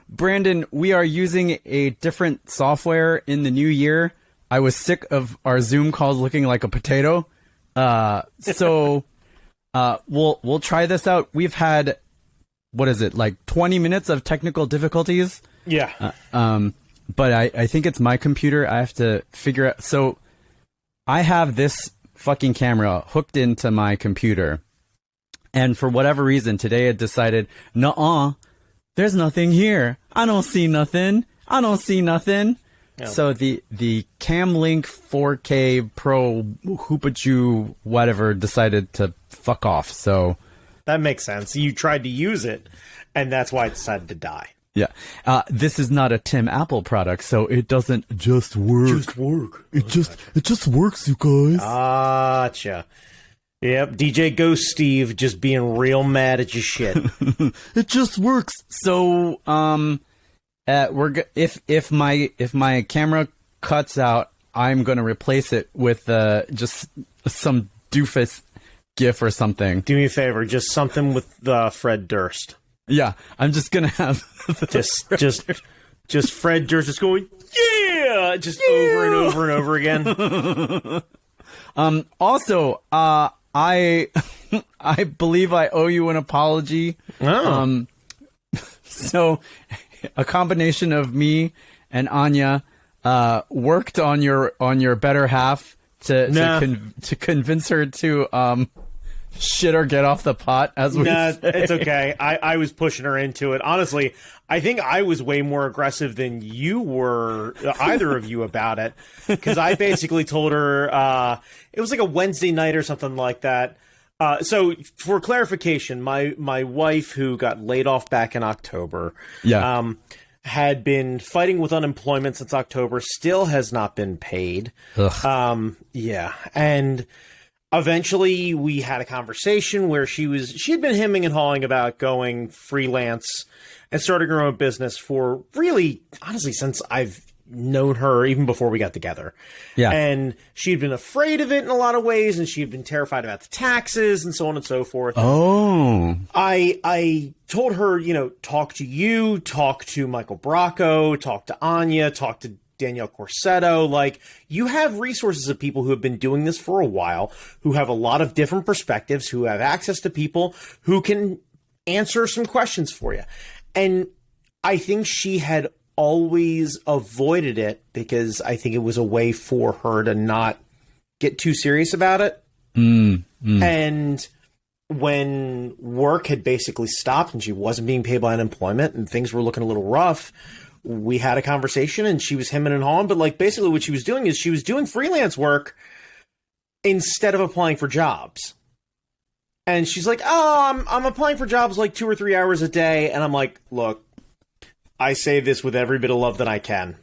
Brandon, we are using a different software in the new year. I was sick of our Zoom calls looking like a potato. So we'll try this out. We've had, what is it, like 20 minutes of technical difficulties? Yeah. But I think it's my computer. I have to figure out. So I have this fucking camera hooked into my computer. And for whatever reason, today it decided, nuh-uh, there's nothing here. I don't see nothing. Yeah. So the Camlink 4K Pro Hoopachoo whatever decided to fuck off. So that makes sense. You tried to use it, and that's why it decided to die. Yeah. This is not a Tim Apple product, so it doesn't just work. It just works, you guys. Gotcha. Yep, DJ Ghost Steve just being real mad at your shit. It just works. So, if my camera cuts out, I'm gonna replace it with just some doofus GIF or something. Do me a favor, just something with Fred Durst. Yeah, I'm just gonna have just Fred Durst just going just over and over and over again. Also, I believe I owe you an apology. Oh. So a combination of me and Anya worked on your better half to convince her to shit or get off the pot, as we say. It's okay. I was pushing her into it. Honestly, I think I was way more aggressive than you were, either of you, about it. Because I basically told her, it was like a Wednesday night or something like that. So for clarification, my wife, who got laid off back in October, had been fighting with unemployment since October, still has not been paid. And eventually we had a conversation where she had been hemming and hawing about going freelance and starting her own business for really, honestly, since I've known her, even before we got together. Yeah. And she'd been afraid of it in a lot of ways, and she'd been terrified about the taxes and so on and so forth. Oh. I told her, talk to you, talk to Michael Bracco, talk to Anya, talk to Danielle Corsetto. Like, you have resources of people who have been doing this for a while, who have a lot of different perspectives, who have access to people who can answer some questions for you. And I think she had always avoided it because I think it was a way for her to not get too serious about it. And when work had basically stopped and she wasn't being paid by unemployment and things were looking a little rough, we had a conversation and she was hemming and hawing. But like, basically what she was doing is she was doing freelance work instead of applying for jobs. And she's like, oh, I'm applying for jobs like 2 or 3 hours a day. And I'm like, look, I say this with every bit of love that I can.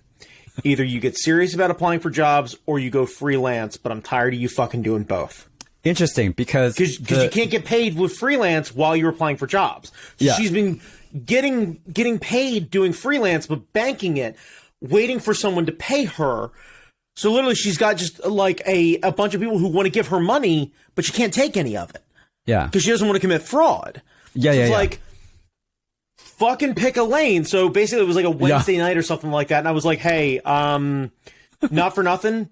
Either you get serious about applying for jobs or you go freelance, but I'm tired of you fucking doing both. Interesting, because you can't get paid with freelance while you're applying for jobs. Yeah. She's been getting paid doing freelance, but banking it, waiting for someone to pay her. So literally she's got just like a bunch of people who want to give her money, but she can't take any of it. Yeah. Because she doesn't want to commit fraud. It's like, fucking pick a lane. So basically it was like a Wednesday night or something like that. And I was like, hey, not for nothing,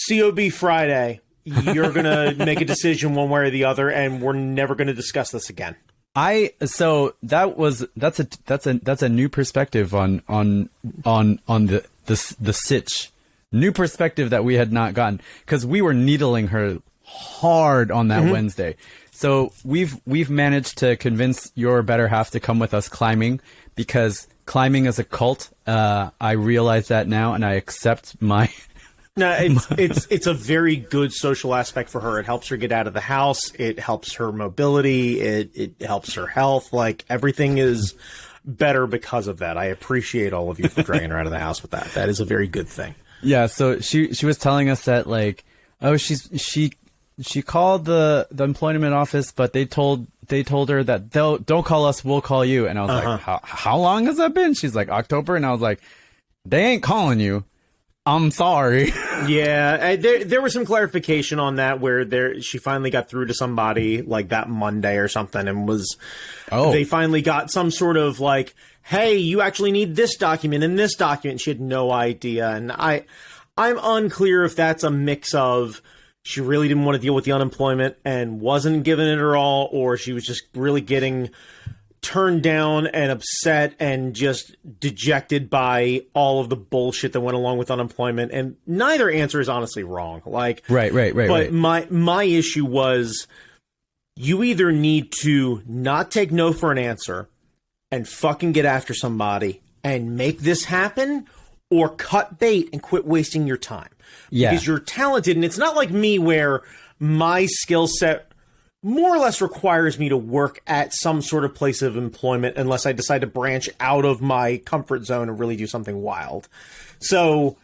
COB Friday, you're going to make a decision one way or the other, and we're never going to discuss this again. So that's a new perspective on the sitch. New perspective that we had not gotten, because we were needling her hard on that Wednesday. So we've managed to convince your better half to come with us climbing, because climbing is a cult. I realize that now, and I accept my. No, it's a very good social aspect for her. It helps her get out of the house. It helps her mobility. It helps her health. Like, everything is better because of that. I appreciate all of you for dragging her out of the house with that. That is a very good thing. Yeah. So she was telling us that, like, oh, she called the employment office, but they told her that don't call us, we'll call you. And I was like, how long has that been? She's like, October. And I was like, they ain't calling you. I'm sorry. Yeah, there was some clarification on that where she finally got through to somebody like that Monday or something, and they finally got some sort of like, hey, you actually need this document and this document. She had no idea, and I'm unclear if that's a mix of she really didn't want to deal with the unemployment and wasn't giving it her all, or she was just really getting turned down and upset and just dejected by all of the bullshit that went along with unemployment. And neither answer is honestly wrong. Like, right. But my issue was, you either need to not take no for an answer and fucking get after somebody and make this happen, or cut bait and quit wasting your time. Yeah. Because you're talented, and it's not like me where my skill set more or less requires me to work at some sort of place of employment unless I decide to branch out of my comfort zone and really do something wild. So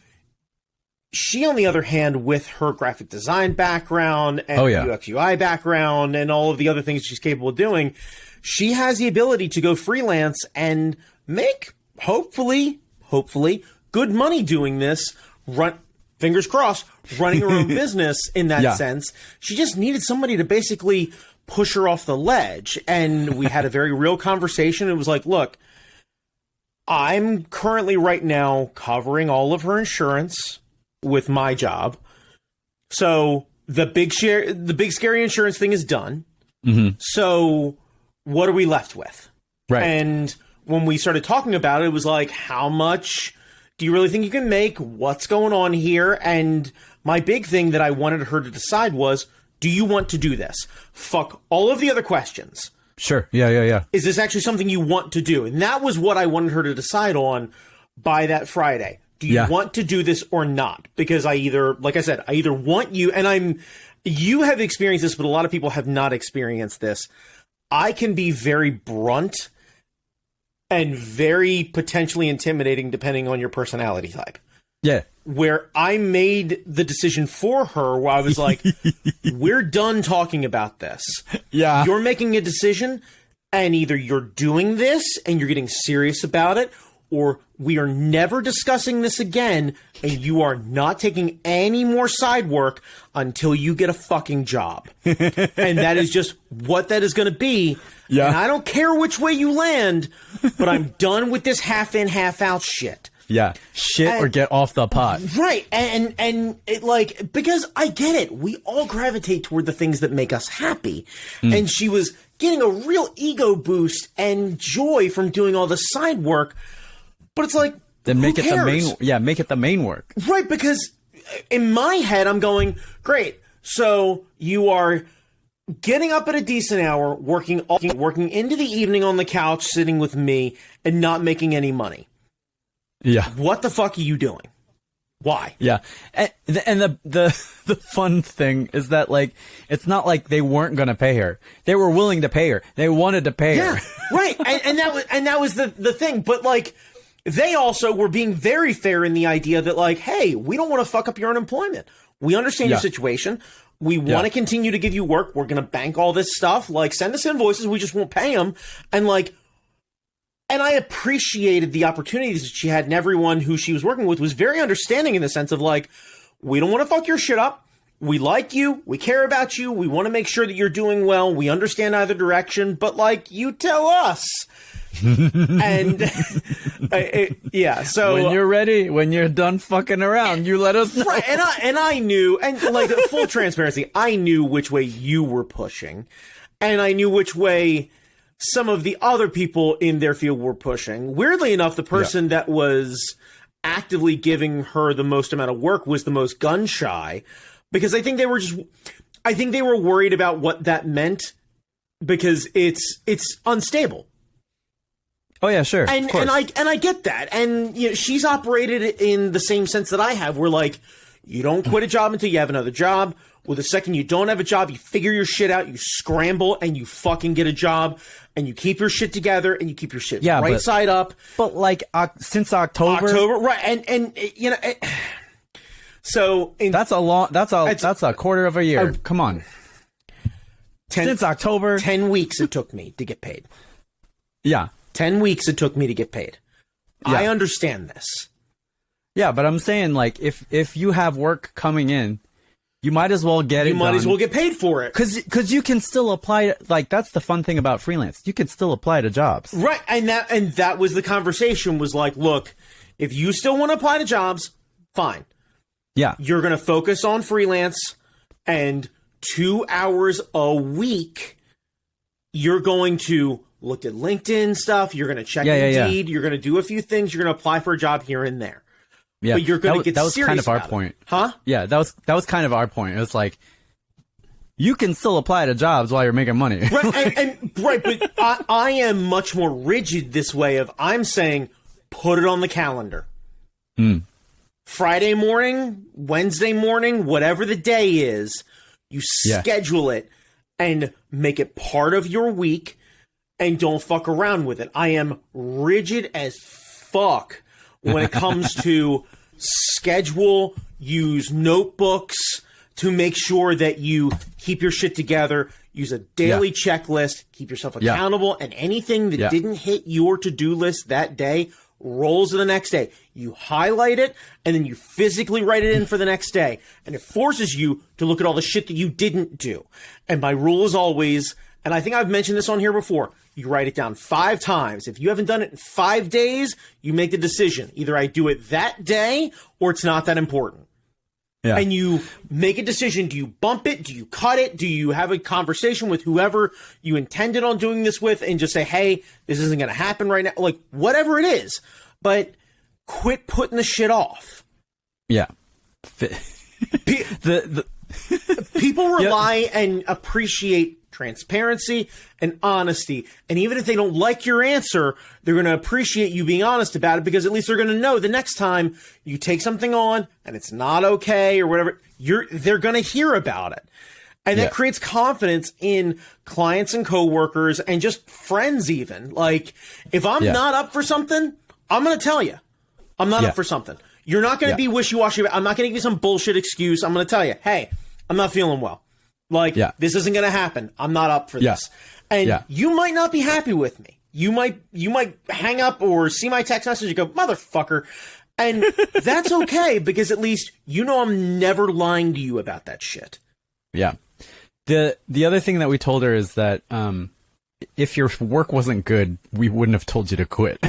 she, on the other hand, with her graphic design background and UX UI background and all of the other things she's capable of doing, she has the ability to go freelance and make, hopefully, good money doing this, fingers crossed, running her own business in that sense. She just needed somebody to basically push her off the ledge. And we had a very real conversation. It was like, look, I'm currently right now covering all of her insurance with my job. So the big scary insurance thing is done. Mm-hmm. So what are we left with? Right. And when we started talking about it, it was like, how much do you really think you can make? What's going on here? And my big thing that I wanted her to decide was, do you want to do this? Fuck all of the other questions. Sure. Yeah. Is this actually something you want to do? And that was what I wanted her to decide on by that Friday. Do you want to do this or not? Because I either want you, and you have experienced this, but a lot of people have not experienced this. I can be very brunt and very potentially intimidating depending on your personality type. Yeah. Where I made the decision for her where I was like, we're done talking about this. Yeah. You're making a decision, and either you're doing this and you're getting serious about it, or we are never discussing this again, and you are not taking any more side work until you get a fucking job. And that is just what that is going to be. Yeah. And I don't care which way you land, but I'm done with this half in, half out shit. Yeah. Or get off the pot. Right. And it, like, because I get it. We all gravitate toward the things that make us happy. And she was getting a real ego boost and joy from doing all the side work. But it's like, then make it the main work. Right, because in my head, I'm going, great. So you are getting up at a decent hour, working into the evening on the couch, sitting with me, and not making any money. Yeah. What the fuck are you doing? Why? Yeah. And the fun thing is that, like, it's not like they weren't going to pay her. They were willing to pay her. They wanted to pay her. Right. And that was the thing. But, like, they also were being very fair in the idea that, like, hey, we don't want to fuck up your unemployment. We understand your situation. We want to continue to give you work. We're going to bank all this stuff. Like, send us invoices. We just won't pay them. And, like, and I appreciated the opportunities that she had, and everyone who she was working with was very understanding in the sense of, like, we don't want to fuck your shit up. We like you. We care about you. We want to make sure that you're doing well. We understand either direction, but, like, you tell us. And so when you're ready, when you're done fucking around, you let us know. Right, and I knew, and, like, full transparency, I knew which way you were pushing, and I knew which way some of the other people in their field were pushing. Weirdly enough, the person that was actively giving her the most amount of work was the most gun shy, because I think they were worried about what that meant, because it's unstable. Oh yeah, sure. And I get that. And, you know, she's operated in the same sense that I have, where, like, you don't quit a job until you have another job. Well, the second you don't have a job, you figure your shit out, you scramble, and you fucking get a job, and you keep your shit together, and you keep your shit side up. But, like, since October, right? And you know, so that's a quarter of a year. Come on. Since October, 10 weeks it took me to get paid. Yeah. 10 weeks it took me to get paid. Yeah. I understand this. Yeah, but I'm saying, like, if you have work coming in, you might as well get it You might done. as well get paid for it. Because you can still apply, like, that's the fun thing about freelance. You can still apply to jobs. Right, and that was the conversation, was like, look, if you still want to apply to jobs, fine. Yeah. You're going to focus on freelance, and 2 hours a week, you're going to look at LinkedIn stuff, you're going to check Indeed, you're going to do a few things, you're going to apply for a job here and there. Yeah, but you're going to get that was serious kind of our about it. point. Huh? Yeah, that was kind of our point. It was like, you can still apply to jobs while you're making money. Right, right, but I am much more rigid this way of, I'm saying, put it on the calendar. Friday morning, Wednesday morning, whatever the day is, you schedule it and make it part of your week, and don't fuck around with it. I am rigid as fuck when it comes to schedule, use notebooks to make sure that you keep your shit together, use a daily checklist, keep yourself accountable, and anything that didn't hit your to-do list that day rolls to the next day. You highlight it, and then you physically write it in for the next day. And it forces you to look at all the shit that you didn't do. And my rule is always, and I think I've mentioned this on here before, you write it down 5 times. If you haven't done it in 5 days, you make the decision. Either I do it that day, or it's not that important. Yeah. And you make a decision. Do you bump it? Do you cut it? Do you have a conversation with whoever you intended on doing this with and just say, hey, this isn't going to happen right now? Like, whatever it is. But quit putting the shit off. Yeah. People rely and appreciate transparency and honesty. And even if they don't like your answer, they're going to appreciate you being honest about it, because at least they're going to know the next time you take something on and it's not okay or whatever, they're going to hear about it. And that creates confidence in clients and coworkers and just friends even. Like, if I'm not up for something, I'm going to tell you. I'm not up for something. You're not going to be wishy-washy. I'm not going to give you some bullshit excuse. I'm going to tell you, hey, I'm not feeling well. Like, this isn't going to happen. I'm not up for this. And you might not be happy with me. You might hang up or see my text message and go, motherfucker. And that's okay, because at least you know I'm never lying to you about that shit. Yeah. The other thing that we told her is that if your work wasn't good, we wouldn't have told you to quit.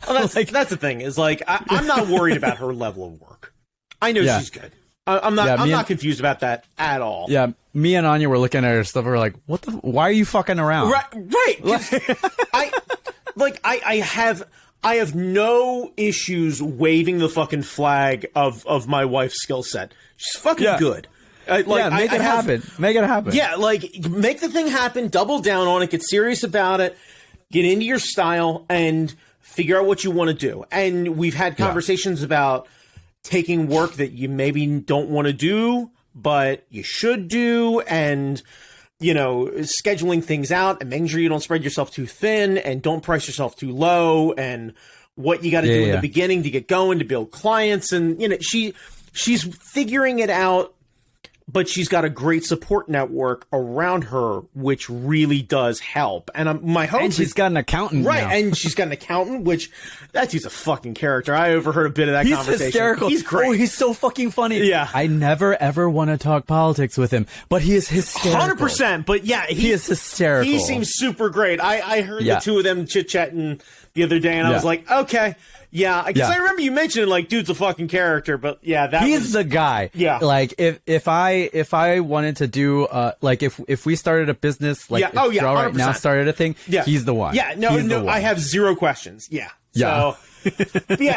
Well, that's the thing, is like, I'm not worried about her level of work. I know she's good. I'm not confused about that at all. Yeah, me and Anya were looking at her stuff. We're like, why are you fucking around? Right. I have no issues waving the fucking flag of my wife's skill set. She's fucking good. Make it happen. Make it happen. Yeah, like, make the thing happen, double down on it, get serious about it, get into your style, and figure out what you want to do. And we've had conversations about taking work that you maybe don't want to do, but you should do, and, you know, scheduling things out and making sure you don't spread yourself too thin and don't price yourself too low, and what you got to do in the beginning to get going, to build clients. And, you know, she's figuring it out, but she's got a great support network around her, which really does help. And my hope she's got an accountant, right? now. And she's got an accountant, which that dude's a fucking character. I overheard a bit of that conversation. He's hysterical. He's great. Oh, he's so fucking funny. Yeah, I never ever want to talk politics with him, but he is hysterical. 100%. But yeah, he is hysterical. He seems super great. I heard the two of them chit chatting the other day, and I was like, okay. Yeah, because I remember you mentioning, like, dude's a fucking character, but he's the guy. Yeah, like if I wanted to do like if we started a business, like if Draw right now started a thing, he's the one. Yeah, no, I have zero questions. Yeah. So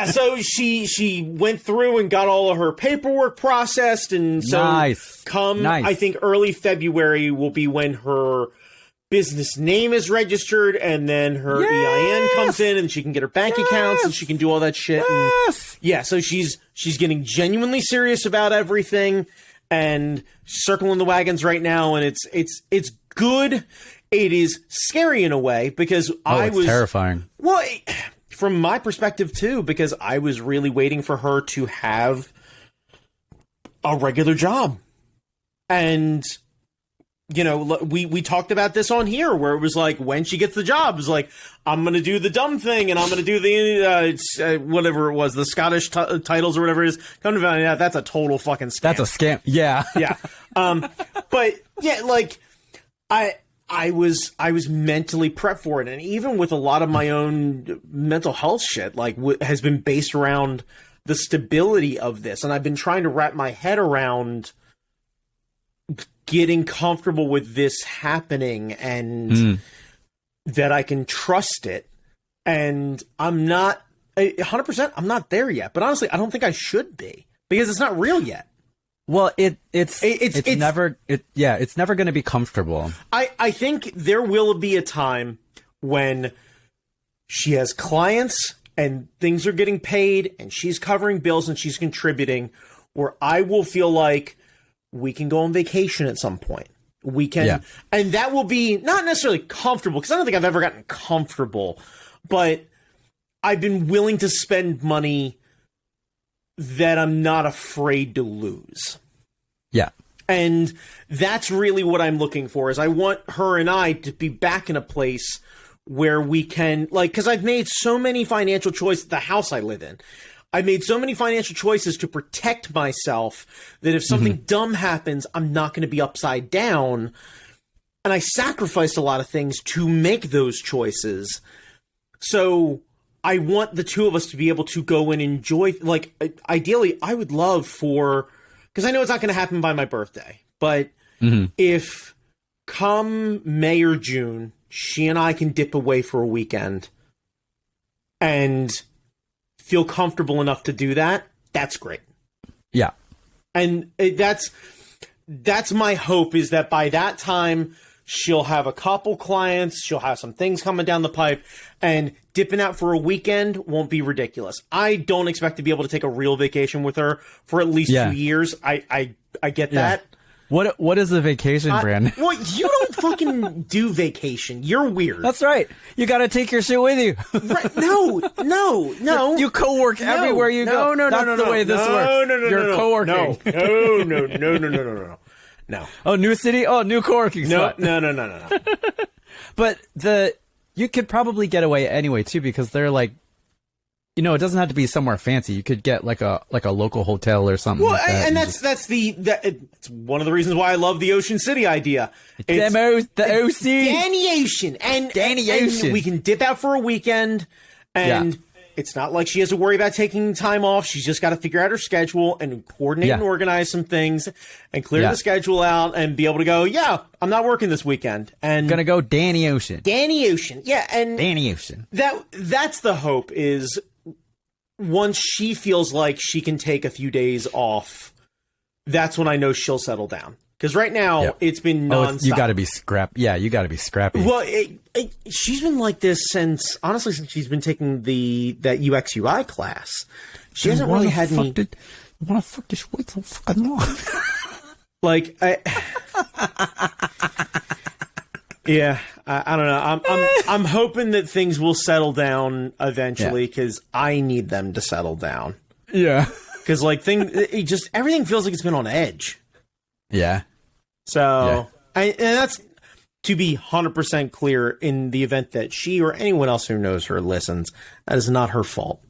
so she went through and got all of her paperwork processed, and so I think early February will be when her business name is registered, and then her EIN comes in, and she can get her bank accounts, and she can do all that shit. And, so she's getting genuinely serious about everything and circling the wagons right now, and it's good. It is scary in a way, because I was terrifying. Well, from my perspective too, because I was really waiting for her to have a regular job, and we talked about this on here where it was like when she gets the job, it was like, I'm going to do the dumb thing and I'm going to do the, whatever it was, the Scottish titles or whatever it is. Come to find out, that's a total fucking scam. That's a scam. Yeah. Yeah. But yeah, like I was mentally prepped for it. And even with a lot of my own mental health shit, like has been based around the stability of this. And I've been trying to wrap my head around getting comfortable with this happening and that I can trust it. And I'm not 100%. I'm not there yet, but honestly, I don't think I should be because it's not real yet. Well, it's never going to be comfortable. I think there will be a time when she has clients and things are getting paid and she's covering bills and she's contributing where I will feel like we can go on vacation at some point. We can, and that will be not necessarily comfortable because I don't think I've ever gotten comfortable, but I've been willing to spend money that I'm not afraid to lose. Yeah. And that's really what I'm looking for is I want her and I to be back in a place where we can, like, because I've made so many financial choices, the house I live in. I made so many financial choices to protect myself that if something dumb happens, I'm not going to be upside down. And I sacrificed a lot of things to make those choices. So I want the two of us to be able to go and enjoy, like, ideally, I would love for, because I know it's not going to happen by my birthday, but if come May or June, she and I can dip away for a weekend and feel comfortable enough to do that, that's great. Yeah. And that's my hope is that by that time, she'll have a couple clients, she'll have some things coming down the pipe, and dipping out for a weekend won't be ridiculous. I don't expect to be able to take a real vacation with her for at least 2 years. I get that. What is a vacation, Brandon? Well, you don't fucking do vacation. You're weird. That's right. You got to take your shit with you. Right. No. You co-work everywhere you go. That's the way this works. You're co-working. No. Oh, new city? Oh, new co-working spot. No. But you could probably get away anyway, too, because they're like, it doesn't have to be somewhere fancy. You could get like a local hotel or something. Well, like that and it's one of the reasons why I love the Ocean City idea. It's the OC. Danny Ocean. And we can dip out for a weekend and it's not like she has to worry about taking time off. She's just got to figure out her schedule and coordinate and organize some things and clear the schedule out and be able to go, I'm not working this weekend. And gonna go Danny Ocean. Yeah. And Danny Ocean. That's the hope is once she feels like she can take a few days off, that's when I know she'll settle down. Because right now, it's been nonstop. You got to be scrappy. Yeah, you got to be scrappy. Well, she's been like this since she's been taking that UX UI class. She hasn't really had any. I want to fuck this way so fucking long. Like, I don't know. I'm hoping that things will settle down eventually because I need them to settle down. Yeah. Because everything feels like it's been on edge. Yeah. So, and that's to be 100% clear in the event that she or anyone else who knows her listens, that is not her fault.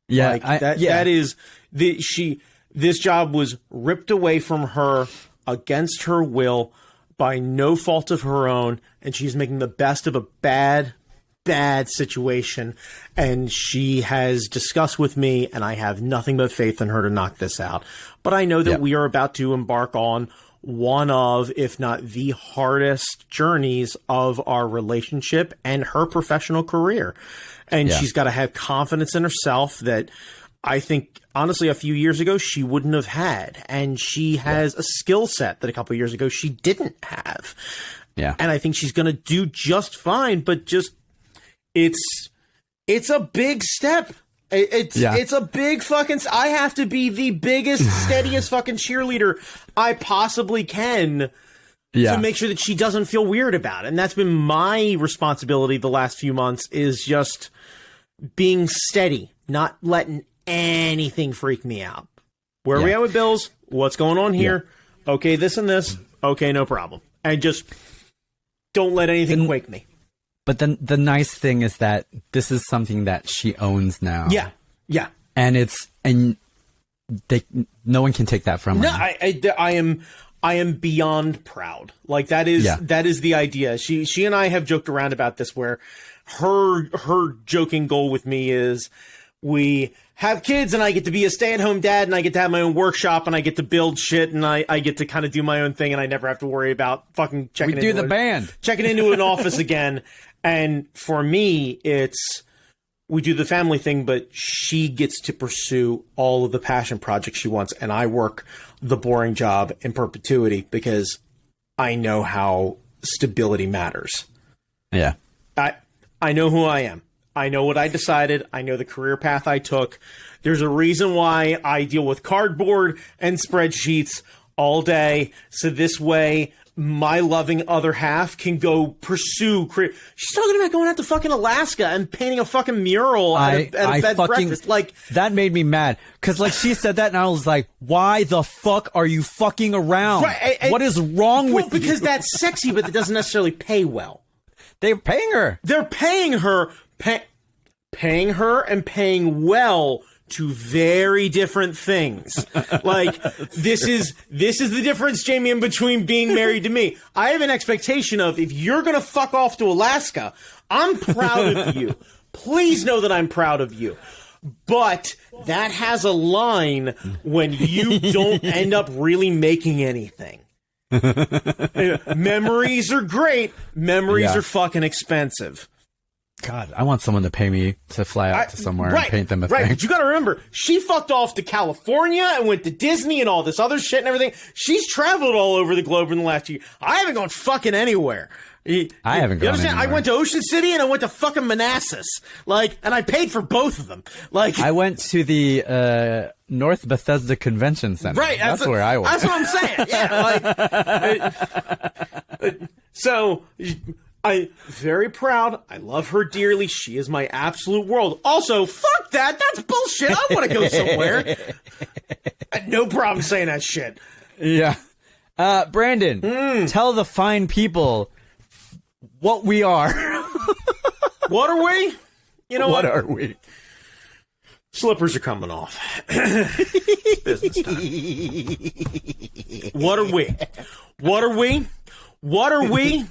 Yeah. That is this job was ripped away from her against her will by no fault of her own. And she's making the best of a bad situation. And she has discussed with me, and I have nothing but faith in her to knock this out. But I know that we are about to embark on one of, if not the hardest journeys of our relationship and her professional career. And she's got to have confidence in herself that I think, honestly, a few years ago, she wouldn't have had. And she has a skill set that a couple of years ago she didn't have. Yeah. And I think she's going to do just fine, but it's a big step. It's a big fucking. I have to be the biggest, steadiest fucking cheerleader I possibly can to make sure that she doesn't feel weird about it. And that's been my responsibility the last few months is just being steady, not letting anything freak me out. Where are we at with bills? What's going on here? Okay, this and this. Okay, no problem. and just don't let anything wake me. But then the nice thing is that this is something that she owns now. Yeah. Yeah. And no one can take that from her. No, I am beyond proud. Like that is the idea. She and I have joked around about this, where her joking goal with me is we have kids and I get to be a stay-at-home dad and I get to have my own workshop and I get to build shit and I get to kind of do my own thing and I never have to worry about fucking checking into an office again. And for me, it's we do the family thing, but she gets to pursue all of the passion projects she wants, and I work the boring job in perpetuity because I know how stability matters. Yeah. I know who I am. I know what I decided. I know the career path I took. There's a reason why I deal with cardboard and spreadsheets all day, so this way my loving other half can go pursue She's talking about going out to fucking Alaska and painting a fucking mural at a bed and breakfast. Like, that made me mad. Because, like, she said that and I was like, why the fuck are you fucking around? Right, what is wrong with you? Because that's sexy, but it doesn't necessarily pay well. They're paying her. They're paying her, paying her and paying well to very different things. Like, this is the difference, Jamie, in between being married to me. I have an expectation of, if you're going to fuck off to Alaska, I'm proud of you. Please know that I'm proud of you. But that has a line when you don't end up really making anything. Memories are great. Memories are fucking expensive. God, I want someone to pay me to fly out to somewhere and paint them a thing. But you got to remember, she fucked off to California and went to Disney and all this other shit and everything. She's traveled all over the globe in the last year. I haven't gone fucking anywhere. I haven't gone anywhere. I went to Ocean City and I went to fucking Manassas. Like, and I paid for both of them. Like, I went to the North Bethesda Convention Center. Right. That's where I was. That's what I'm saying. Yeah. So I'm very proud. I love her dearly. She is my absolute world. Also, fuck that. That's bullshit. I want to go somewhere. I had no problem saying that shit. Yeah. Brandon, tell the fine people what we are. What are we? You know what? What are we? Slippers are coming off. Business time. What are we? What are we? What are we?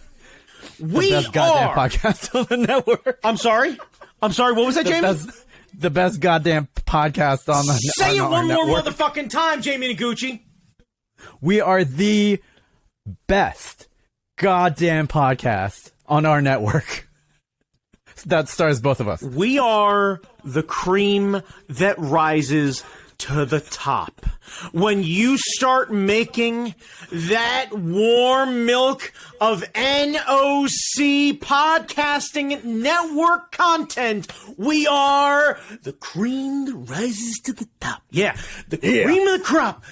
We best goddamn are podcast on the network. I'm sorry. What was that, Jamie? The best goddamn podcast on the network. Say it one more motherfucking time, Jamie Noguchi. We are the best goddamn podcast on our network. That stars both of us. We are the cream that rises to the top. When you start making that warm milk of NOC podcasting network content, we are the cream that rises to the top. Yeah, the cream of the crop.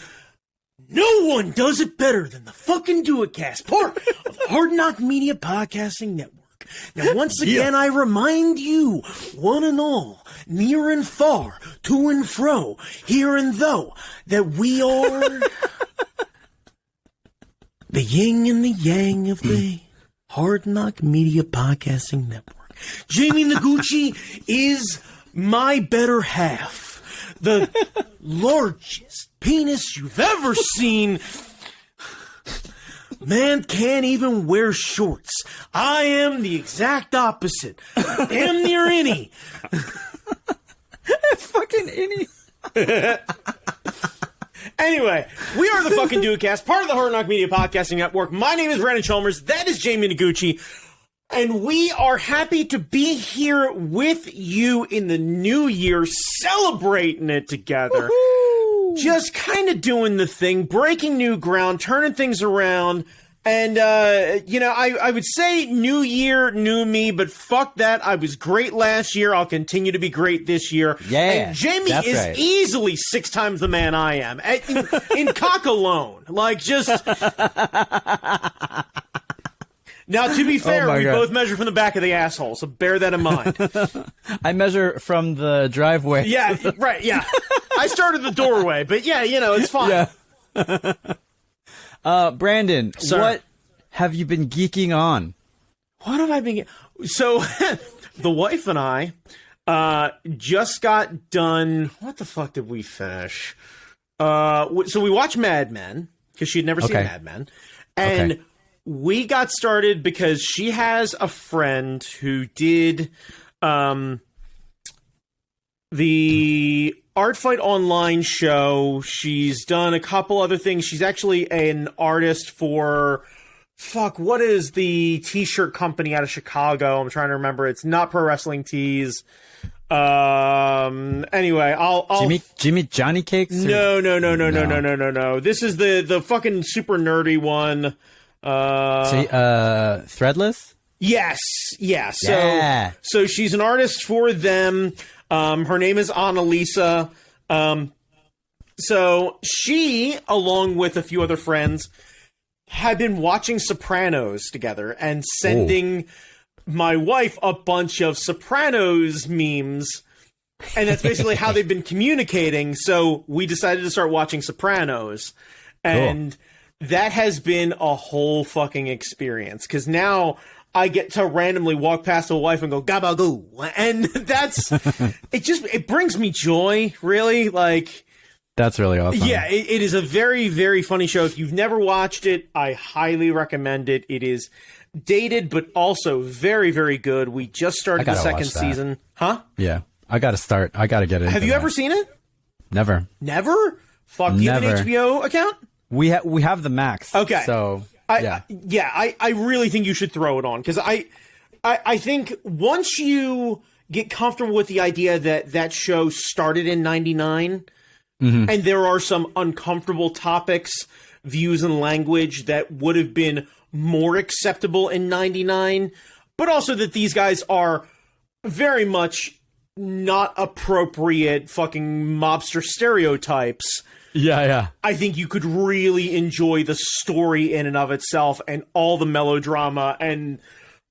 No one does it better than the fucking Do It Cast, part of the Hard Knock Media Podcasting Network. Now, once again, I remind you, one and all, near and far, to and fro, here and though, that we are the yin and the yang of the Hard Knock Media Podcasting Network. Jamie Noguchi is my better half, the largest penis you've ever seen. Man can't even wear shorts. I am the exact opposite. Damn near any. Fucking any. Anyway, we are the fucking Dudecast, part of the Hard Knock Media Podcasting Network. My name is Brandon Chalmers. That is Jamie Noguchi. And we are happy to be here with you in the new year, celebrating it together. Woo-hoo! Just kind of doing the thing, breaking new ground, turning things around. And, I would say new year, new me, but fuck that. I was great last year. I'll continue to be great this year. Yeah. And Jamie is easily 6 times the man I am. In cock alone. Like, just... Now, to be fair, we both measure from the back of the asshole, so bear that in mind. I measure from the driveway. Yeah, right, yeah. I started the doorway, but yeah, it's fine. Yeah. Brandon, Sir. have you been geeking on? What have I been... So, the wife and I just got done... What the fuck did we finish? So we watched Mad Men, because she had never seen Mad Men. And we got started because she has a friend who did the Art Fight Online show. She's done a couple other things. She's actually an artist for... Fuck, what is the t-shirt company out of Chicago? I'm trying to remember. It's not Pro Wrestling Tees. Anyway, I'll Jimmy Johnny Cakes? No. This is the fucking super nerdy one. Threadless? Yes. Yeah. So she's an artist for them. Her name is Annalisa. So she, along with a few other friends, had been watching Sopranos together and sending my wife a bunch of Sopranos memes. And that's basically how they've been communicating. So we decided to start watching Sopranos. And that has been a whole fucking experience. Because now I get to randomly walk past a wife and go, gabagoo. And that's, it brings me joy, really. Like... That's really awesome. Yeah, it is a very, very funny show. If you've never watched it, I highly recommend it. It is dated, but also very, very good. We just started the second season. Huh? Yeah. I got to start. I got to get it. Have you ever seen it? Never. Never? Fuck, do you have an HBO account? We have the Max. Okay. So, I really think you should throw it on. Because I think once you get comfortable with the idea that show started in 99... Mm-hmm. And there are some uncomfortable topics, views, and language that would have been more acceptable in 99, but also that these guys are very much not appropriate fucking mobster stereotypes. Yeah. I think you could really enjoy the story in and of itself and all the melodrama and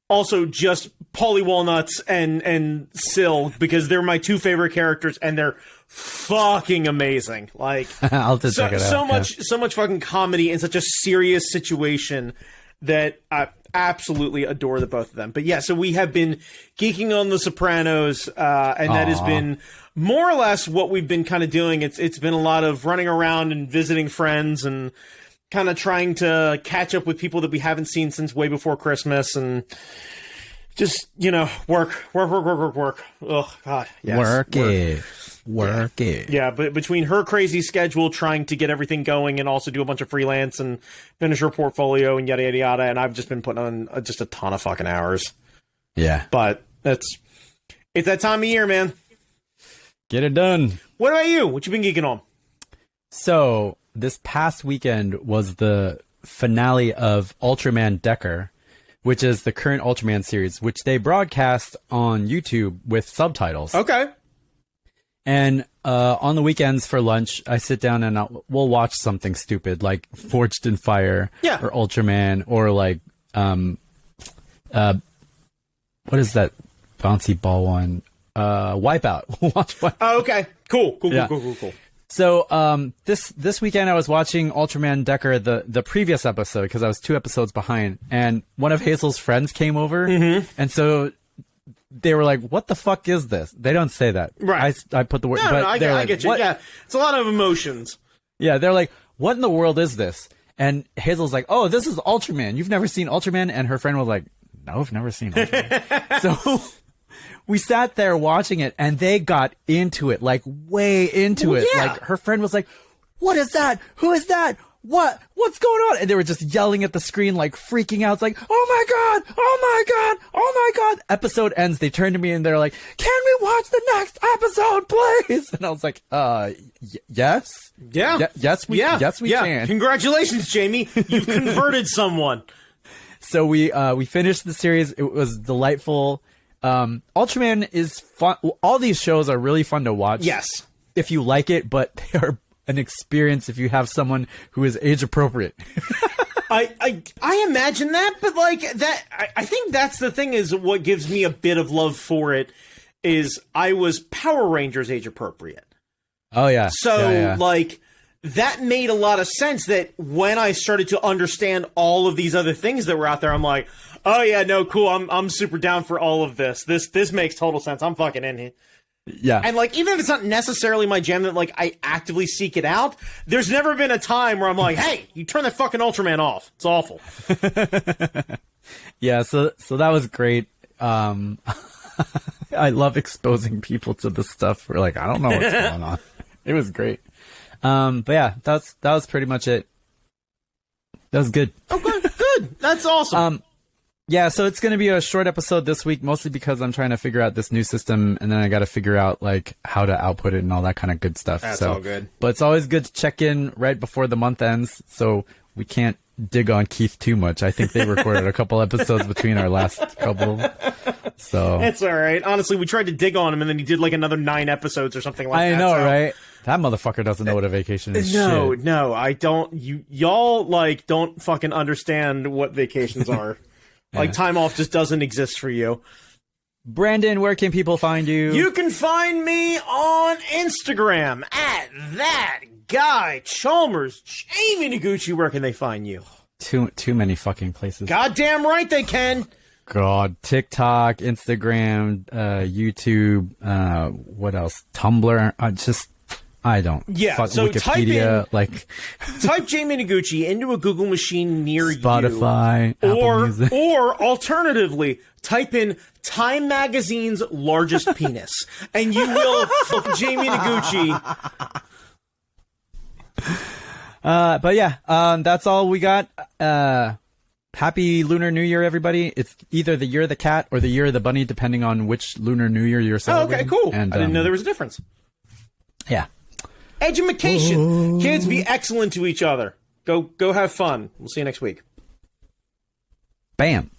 also just Paulie Walnuts and Syl, because they're my two favorite characters and they're fucking amazing. Like, I'll just check it out. So much fucking comedy in such a serious situation that I absolutely adore the both of them. But yeah, so we have been geeking on The Sopranos, and that has been more or less what we've been kind of doing. It's been a lot of running around and visiting friends and kind of trying to catch up with people that we haven't seen since way before Christmas and just, work. Oh, God. Yes, Work it. Yeah, but between her crazy schedule, trying to get everything going and also do a bunch of freelance and finish her portfolio and yada, yada, yada, and I've just been putting on just a ton of fucking hours. Yeah. But it's that time of year, man. Get it done. What about you? What you been geeking on? So, this past weekend was the finale of Ultraman Decker, which is the current Ultraman series, which they broadcast on YouTube with subtitles. Okay. And on the weekends for lunch, I sit down and we'll watch something stupid like Forged in Fire or Ultraman or like, what is that bouncy ball one? Wipeout. Watch Wipeout. Oh, okay. Cool. So this weekend I was watching Ultraman Decker, the previous episode, because I was 2 episodes behind, and one of Hazel's friends came over, and so they were like, "What the fuck is this?" They don't say that, right? I put the word. No, I get you. What? Yeah, it's a lot of emotions. Yeah, they're like, "What in the world is this?" And Hazel's like, "Oh, this is Ultraman. You've never seen Ultraman?" And her friend was like, "No, I've never seen Ultraman." So we sat there watching it, and they got into it, like way into it. Yeah. Like her friend was like, "What is that? Who is that? What's going on?" And they were just yelling at the screen, like freaking out. It's like, "Oh my God! Oh my God! Oh my God!" Episode ends. They turn to me and they're like, "Can we watch the next episode, please?" And I was like, yes. Yeah. Yes, we can. Congratulations, Jamie. You've converted someone. So we finished the series. It was delightful. Ultraman is fun. All these shows are really fun to watch. Yes. If you like it, but they are an experience if you have someone who is age appropriate. I imagine that, but like that, I think that's the thing is what gives me a bit of love for it is I was Power Rangers age appropriate. Oh yeah. So like that made a lot of sense that when I started to understand all of these other things that were out there, I'm like, oh yeah, no, cool. I'm super down for all of this. This makes total sense. I'm fucking in here. Yeah. And like, even if it's not necessarily my jam that like I actively seek it out, there's never been a time where I'm like, hey, you turn that fucking Ultraman off. It's awful. Yeah, so that was great. I love exposing people to this stuff. We're like, I don't know what's going on. It was great. But yeah, that was pretty much it. That was good. Okay, good. That's awesome. Yeah, so it's going to be a short episode this week, mostly because I'm trying to figure out this new system, and then I got to figure out like how to output it and all that kind of good stuff. That's all good. But it's always good to check in right before the month ends, so we can't dig on Keith too much. I think they recorded a couple episodes between our last couple. So it's all right. Honestly, we tried to dig on him, and then he did like another 9 episodes or something like that. I know, so. right? That motherfucker doesn't know what a vacation is. No, I don't. Y'all like don't fucking understand what vacations are. Like, time off just doesn't exist for you. Brandon, where can people find you? You can find me on Instagram at that guy Chalmers. Jamie Noguchi, where can they find you? Too many fucking places. Goddamn right they can. God, TikTok, Instagram, YouTube, what else? Tumblr. I don't. Yeah, fuck so Wikipedia, type Jamie Noguchi into a Google machine near Spotify, you. Apple Music. Or alternatively, type in Time Magazine's largest penis, and you will fuck Jamie Noguchi. But yeah, that's all we got. Happy Lunar New Year, everybody. It's either the year of the cat or the year of the bunny, depending on which Lunar New Year you're celebrating. Oh, okay, cool. And, I didn't know there was a difference. Yeah. Edumacation. Kids, be excellent to each other. Go have fun. We'll see you next week. Bam.